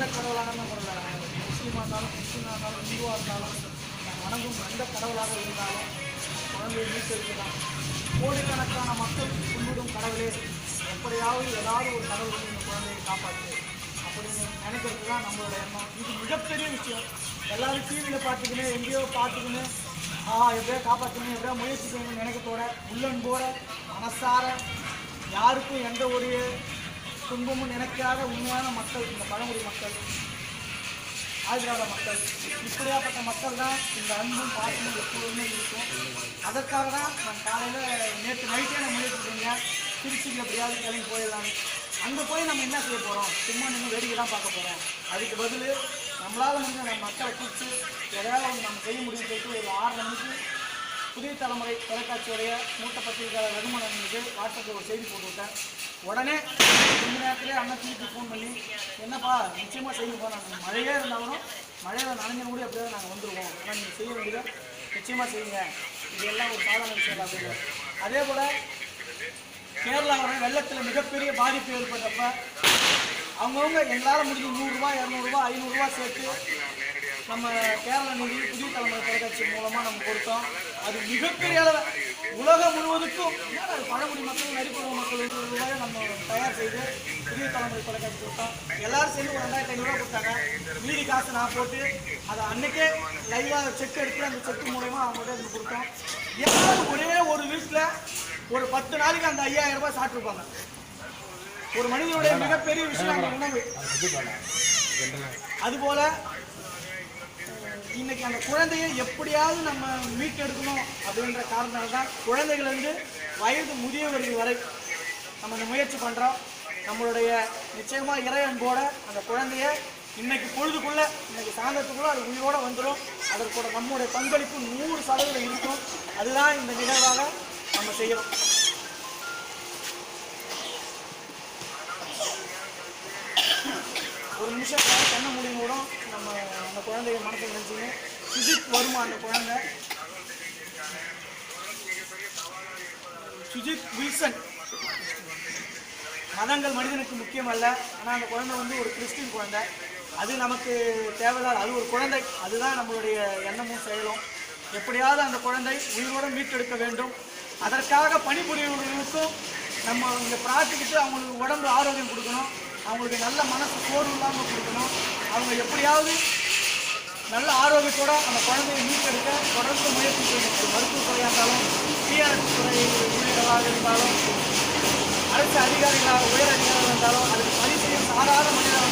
எந்த கடவுளான முஸ்லீமாக இருந்தாலும் கிறிஸ்டினாக இருந்தாலும் இந்துவாக இருந்தாலும் வணங்கும் எந்த கடவுளாக இருந்தாலும் குழந்தையை மீட்டெடுக்கலாம். கோடிக்கணக்கான மக்கள் கும்பிடும் கடவுளே, எப்படியாவது ஏதாவது ஒரு கடவுள் வந்து இந்த குழந்தையை காப்பாற்று அப்படின்னு நினைக்கிறது தான் நம்மளோட எண்ணம். இது மிகப்பெரிய விஷயம். எல்லோரும் டிவியில் பார்த்துக்கின்னு எங்கேயோ பார்த்துக்கின்னு எப்படியோ காப்பாற்றணும், எப்படியோ முயற்சி செய்யணும்னு நினைக்கத்தோட உள்ளன்போட மனசார யாருக்கும் எந்த ஒரு துன்பமும் நினைக்காத உண்மையான மக்கள் இந்த பழங்குடி மக்கள், ஆதிதிராவிட மக்கள். இப்படியாப்பட்ட மக்கள் தான் இந்த அன்பும் பாசமும் எப்போதுமே இருக்கும். அதற்காக தான் நான் காலையில் நேற்று நைட்டே நான் முயற்சி செஞ்சேன், திருச்சியில் எப்படியாவது கிளம்பி போயிடலான்னு. அங்கே போய் நம்ம என்ன செய்ய போகிறோம்? சும்மா நின்று வேடிக்கை தான் பார்க்க போகிறோம். அதுக்கு பதில் நம்மளால் வந்து நம்ம மக்களை கூப்பிட்டு எதாவது ஒன்று நம்ம செய்ய முடியும் சொல்லிட்டு ஒரு 6 மணிக்கு புதிய தலைமுறை தொலைக்காட்சியுடைய மூத்த பத்திரிகையாளர் ரகுமணனுக்கு வாட்ஸ்அப்பில் ஒரு செய்தி போட்டுவிட்டேன். உடனே இந்த நேரத்திலே அண்ணன் திருப்பி ஃபோன் பண்ணி, என்னப்பா நிச்சயமாக செய்யுங்க, நாங்கள் மழையே இருந்தாலும் மழையில் நனைஞ்சு கூட எப்படியாவது நாங்கள் வந்துடுவோம், ஆனால் நீங்கள் செய்ய வேண்டியதை நிச்சயமாக செய்யுங்க, இது எல்லாம் ஒரு சாதாரண விஷயம் அப்படின்னு. அதே போல் கேரளாவில் வெள்ளத்தில் மிகப்பெரிய பாதிப்பு ஏற்பட்டப்ப அவங்கவுங்க எங்களால் முடிஞ்சு 100 ரூபா 200 ரூபா 500 ரூபா சேர்த்து நம்ம கேரள நிதி புதிய தலைமுறை தொலைக்காட்சி மூலமாக நம்ம கொடுத்தோம். அது மிகப்பெரிய அளவில் உலகம் முழுவதுக்கும் பழங்குடி மக்கள் நரிக்குறவு மக்கள் ரூபாயை நம்ம தயார் செய்து புதிய தலைமுறை தொலைக்காட்சி கொடுத்தோம். எல்லாரும் சேர்ந்து ஒரு 2500 ரூபா கொடுத்தாங்க. மீதி காசு நான் போட்டு அதை அன்றைக்கே லைவாக செக் எடுத்து அந்த செக் மூலயமா அவங்கள்ட்ட இது கொடுத்தோம். எல்லாரும் ஒரே ஒரு வீட்டில் ஒரு 10 நாளைக்கு அந்த 5000 ரூபாய் சாப்பிட்டுருப்பாங்க. ஒரு மனிதனுடைய மிகப்பெரிய விஷயம் அந்த உணவு. அதுபோல் இன்னைக்கு அந்த குழந்தையை எப்படியாவது நம்ம மீட்டெடுக்கணும் அப்படின்ற காரணத்தால் தான் குழந்தைகளிலிருந்து வயது முதியவர்கள் வரை நம்ம இந்த முயற்சி பண்ணுறோம். நம்மளுடைய நிச்சயமாக இறை அன்போட அந்த குழந்தைய இன்னைக்கு பொழுதுக்குள்ளே இன்னைக்கு சாயந்தரத்துக்குள்ளே அது உயிரோடு வந்துடும். அதற்கூட நம்முடைய பங்களிப்பு 100% இருக்கும். அதுதான் இந்த நிகழ்வாக நம்ம செய்யணும். ஒரு நிமிஷம் கண்ண முடியும் கூட நம்ம அந்த குழந்தைய மனசில் நினச்சிங்க. சுஜித் வருமா அந்த குழந்தை? சுஜித் வில்சன். மதங்கள் மனிதனுக்கு முக்கியம் அல்ல, ஆனால் அந்த குழந்தை வந்து ஒரு கிறிஸ்டின் குழந்தை. அது நமக்கு தேவையில்லாத, அது ஒரு குழந்தை. அதுதான் நம்மளுடைய எண்ணமும் செயலும். எப்படியாவது அந்த குழந்தை உயிரோடு மீட்டெடுக்க வேண்டும். அதற்காக பணிபுரியவர்களுக்கும் நம்ம இங்கே பிரார்த்திக்கிட்டு அவங்களுக்கு உடம்பு ஆரோக்கியம் கொடுக்கணும், அவங்களுக்கு நல்ல மனசு சோர்வு இல்லாமல் கொடுக்கணும். அவங்க எப்படியாவது நல்ல ஆரோக்கியத்தோடு அந்த குழந்தையை மீட்டெடுக்க தொடர்ந்து முயற்சி செய்யணும். மருத்துவத்துறையாக இருந்தாலும், டிஆர்எஸ் துறை ஊழியர்களாக இருந்தாலும், அரசு அதிகாரிகளாக உயர் அதிகாரிகள் இருந்தாலும், அதுக்கு பணி செய்யும் சாதாரண மனிதர்கள்